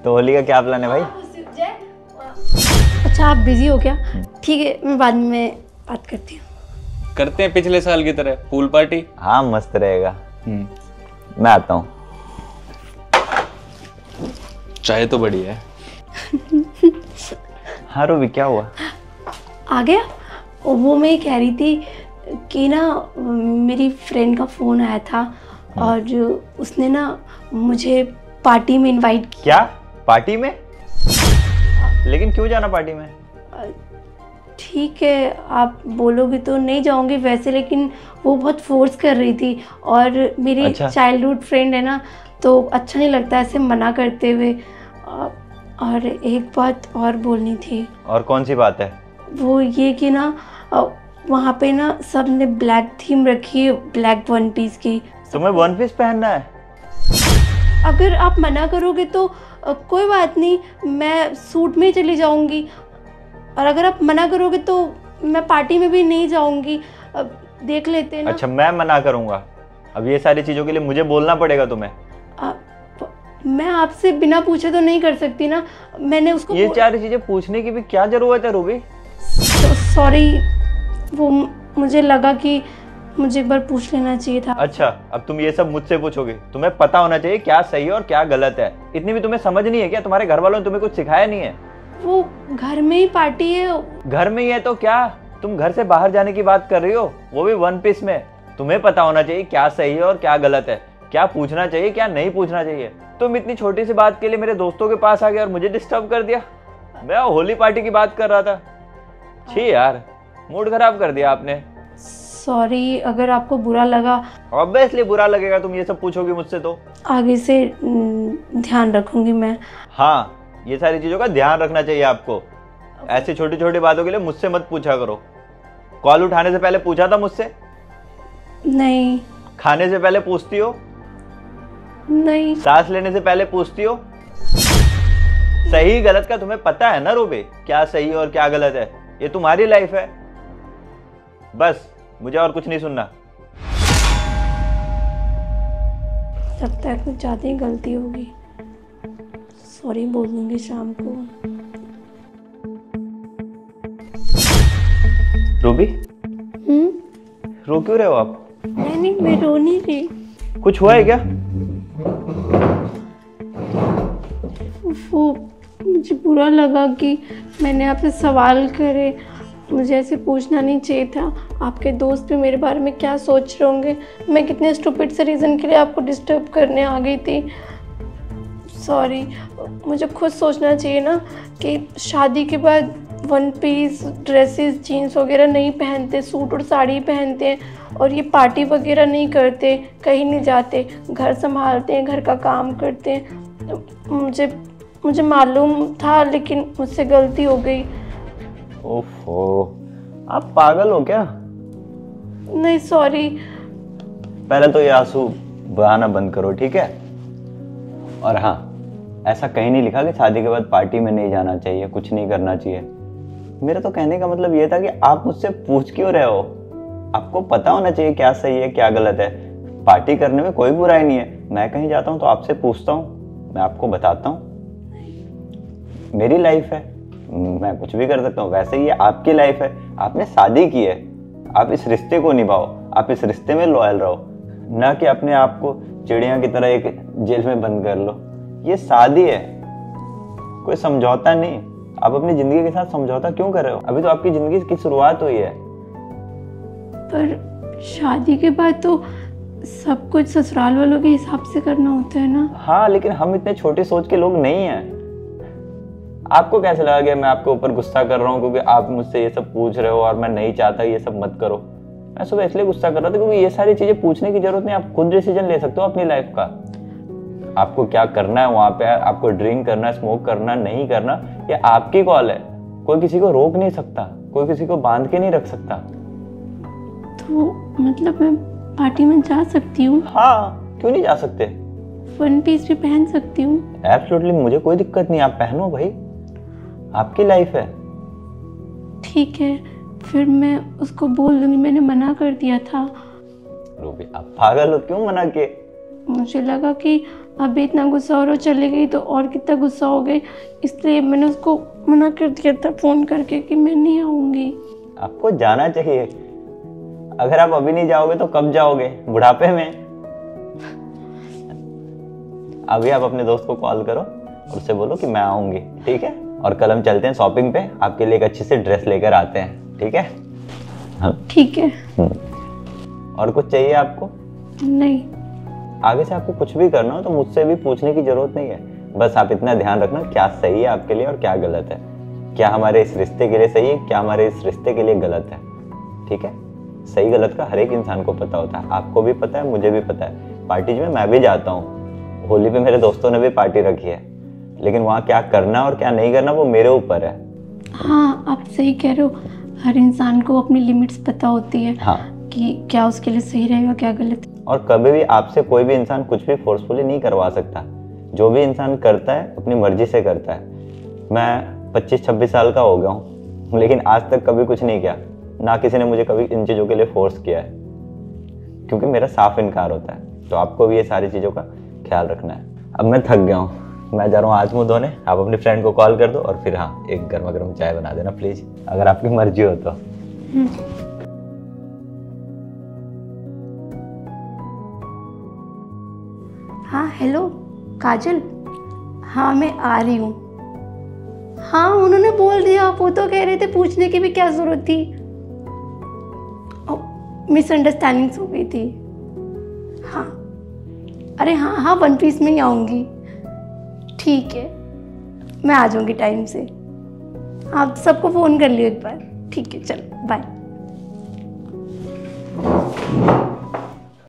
तो होली का क्या प्लान है भाई? अच्छा आप बिजी हो क्या? ठीक है, मैं बाद में बात करती हूँ। करते हैं पिछले साल की तरह पूल पार्टी। हाँ मस्त रहेगा। मैं आता हूँ। चाय तो बढ़िया है। हाँ रूबी क्या हुआ? आ गया? वो मैं कह रही थी कि ना मेरी फ्रेंड का फ़ोन आया था और उसने ना मुझे पार्टी में इनवाइट किया। क्या पार्टी में? लेकिन क्यों जाना पार्टी में? ठीक है आप बोलोगे तो नहीं जाऊंगी वैसे, लेकिन वो बहुत फोर्स कर रही थी और मेरी चाइल्डहुड फ्रेंड है ना, तो अच्छा नहीं लगता ऐसे मना करते हुए। और एक बात और बोलनी थी। और कौन सी बात है? वो ये कि ना वहाँ पे ना सब ने ब्लैक थीम रखी है, ब्लैक वन पीस की। तुम्हें वन पीस पहनना है? अगर आप मना करोगे तो कोई बात नहीं, मैं सूट में ही चली जाऊंगी। और अगर आप मना करोगे तो मैं पार्टी में भी नहीं जाऊंगी। देख लेते हैं ना। अच्छा मैं मना करूंगा? अब ये सारी चीजों के लिए मुझे बोलना पड़ेगा तुम्हें? मैं आपसे बिना पूछे तो नहीं कर सकती ना। मैंने उसको ये सारी चीजें पूछने की भी क्या जरूरत है रूबी? सॉरी, वो मुझे लगा कि मुझे एक बार पूछ लेना चाहिए था। अच्छा अब तुम ये सब मुझसे पूछोगे? तुम्हें पता होना चाहिए क्या सही है और क्या गलत है। इतनी भी तुम्हें समझ नहीं है क्या? तुम्हारे घर वालों ने तुम्हें कुछ सिखाया नहीं है? वो घर में ही पार्टी है। घर में ही है तो क्या? तुम घर से बाहर जाने की बात कर रही हो, वो भी वन पीस में। तुम्हें पता होना चाहिए क्या सही है और क्या गलत है, क्या पूछना चाहिए क्या नहीं पूछना चाहिए। तुम इतनी छोटी सी बात के लिए मेरे दोस्तों के पास आ गए और मुझे डिस्टर्ब कर दिया। मैं होली पार्टी की बात कर रहा था। छी यार, मूड खराब कर दिया आपने। सॉरी अगर आपको बुरा लगा। ऑब्वियसली बुरा लगेगा, तुम ये सब पूछोगी मुझसे तो। आगे से ध्यान रखूंगी मैं। हाँ ये सारी चीजों का ध्यान रखना चाहिए आपको। ऐसी छोटी छोटी बातों के लिए मुझसे मत पूछा करो। कॉल उठाने से पहले पूछा था मुझसे? नहीं। खाने से पहले पूछती हो? नहीं। सांस लेने से पहले पूछती हो? सही गलत का तुम्हें पता है ना रूबी, क्या सही और क्या गलत है? ये तुम्हारी लाइफ है, बस मुझे और कुछ नहीं सुनना। लगता है कुछ ज्यादा ही गलती होगी। सॉरी बोल दूंगी शाम को। रूबी रो क्यों रहे हो आप? नहीं मैं रो नहीं रही। कुछ हुआ है क्या? वो मुझे बुरा लगा कि मैंने आपसे सवाल करे। मुझे ऐसे पूछना नहीं चाहिए था। आपके दोस्त भी मेरे बारे में क्या सोच रहे होंगे। मैं कितने स्टूपिड से रीज़न के लिए आपको डिस्टर्ब करने आ गई थी। सॉरी, मुझे खुद सोचना चाहिए ना कि शादी के बाद वन पीस ड्रेसेस जीन्स वगैरह नहीं पहनते, सूट और साड़ी पहनते हैं और ये पार्टी वगैरह नहीं करते, कहीं नहीं जाते, घर संभालते हैं, घर का काम करते हैं। मुझे मालूम था लेकिन मुझसे गलती हो गई। ओफो, आप पागल हो क्या? नहीं सॉरी। पहले तो ये आंसू बहाना बंद करो ठीक है? और हाँ, ऐसा कहीं नहीं लिखा कि शादी के बाद पार्टी में नहीं जाना चाहिए, कुछ नहीं करना चाहिए। मेरा तो कहने का मतलब ये था कि आप मुझसे पूछ क्यों रहे हो? आपको पता होना चाहिए क्या सही है क्या गलत है। पार्टी करने में कोई बुराई नहीं है। मैं कहीं जाता हूँ तो आपसे पूछता हूँ, मैं आपको बताता हूँ। मेरी लाइफ है, मैं कुछ भी कर सकता हूँ। वैसे ही आपकी लाइफ है, आपने शादी की है, आप इस रिश्ते को निभाओ, आप इस रिश्ते में लॉयल रहो, ना कि अपने आप को चिड़िया की तरह एक जेल में बंद कर लो। ये शादी है, कोई समझौता नहीं। आप अपनी जिंदगी के साथ समझौता क्यों कर रहे हो? अभी तो आपकी जिंदगी की शुरुआत हुई है। पर शादी के बाद तो सब कुछ ससुराल वालों के हिसाब से करना होता है ना। हाँ लेकिन हम इतने छोटे सोच के लोग नहीं हैं। आपको कैसे लगा कि मैं आपके ऊपर गुस्सा कर रहा हूँ क्योंकि आप मुझसे ये सब पूछ रहे हो और मैं नहीं चाहता ये सब मत करो? मैं सुबह इसलिए गुस्सा कर रहा था क्योंकि ये सारी चीजें पूछने की जरूरत नहीं। आप खुद डिसीजन ले सकते हो अपनी लाइफ का। आपको क्या करना है वहां पे, आपको ड्रिंक करना है, स्मोक करना, नहीं करना, ये आपकी कॉल है। कोई किसी को रोक नहीं सकता, कोई किसी को बांध के नहीं रख सकता। तो मतलब मैं पार्टी में जा सकती हूँ? हाँ क्यों नहीं जा सकते? वन पीस भी पहन सकती हूँ? एब्सोल्युटली, मुझे कोई दिक्कत नहीं, आप पहनो भाई, आपकी लाइफ है। ठीक है फिर मैं उसको बोल दूंगी मैंने मना कर दिया था। रूबी आप पागल हो, क्यों मना किए? मुझे लगा कि अभी इतना गुस्सा हो रहा, चली गई तो और कितना गुस्सा हो गई, इसलिए मैंने उसको मना कर दिया था फ़ोन करके कि मैं नहीं आऊँगी। आपको जाना चाहिए। अगर आप अभी नहीं जाओगे तो कब जाओगे? बुढ़ापे में। अभी आप अपने दोस्त को कॉल करो और उससे बोलो कि मैं आऊंगी, ठीक है? और कल हम चलते हैं शॉपिंग पे, आपके लिए एक अच्छी सी ड्रेस लेकर आते हैं, ठीक है? हाँ ठीक है। और कुछ चाहिए आपको? नहीं। आगे से आपको कुछ भी करना हो तो मुझसे भी पूछने की जरूरत नहीं है। बस आप इतना ध्यान रखना क्या सही है आपके लिए और क्या गलत है, क्या हमारे इस रिश्ते के लिए सही है, क्या हमारे इस रिश्ते के लिए गलत है, ठीक है? सही गलत का हर एक इंसान को पता होता है, आपको भी पता है, मुझे भी पता है। पार्टीज में मैं भी जाता हूँ, होली पे मेरे दोस्तों ने भी पार्टी रखी है, लेकिन वहाँ क्या करना और क्या नहीं करना वो मेरे ऊपर है। हाँ आप सही कह रहे हो, हर इंसान को अपनी लिमिट्स पता होती है। हाँ, कि क्या उसके लिए सही रहेगा क्या गलत। और कभी भी आपसे कोई भी इंसान कुछ भी फोर्सफुली नहीं करवा सकता। जो भी इंसान करता है अपनी मर्जी से करता है। मैं 25-26 साल का हो गया हूँ, लेकिन आज तक कभी कुछ नहीं किया, ना किसी ने मुझे कभी इन चीज़ों के लिए फोर्स किया है, क्योंकि मेरा साफ इनकार होता है। तो आपको भी ये सारी चीज़ों का ख्याल रखना है। अब मैं थक गया हूँ, मैं जा रहा हूँ हाथ मुँह धोने। आप अपनी फ्रेंड को कॉल कर दो और फिर हाँ, एक गर्मा गर्म चाय बना देना प्लीज़, अगर आपकी मर्जी हो तो। हाँ हेलो काजल, हाँ मैं आ रही हूँ। हाँ उन्होंने बोल दिया, वो तो कह रहे थे पूछने की भी क्या ज़रूरत थी, मिसअंडरस्टैंडिंग्स हो गई थी। हाँ अरे हाँ हाँ 1 पीस में ही आऊँगी, ठीक है मैं आ जाऊँगी टाइम से। आप सबको फ़ोन कर लियो एक बार, ठीक है चलो बाय।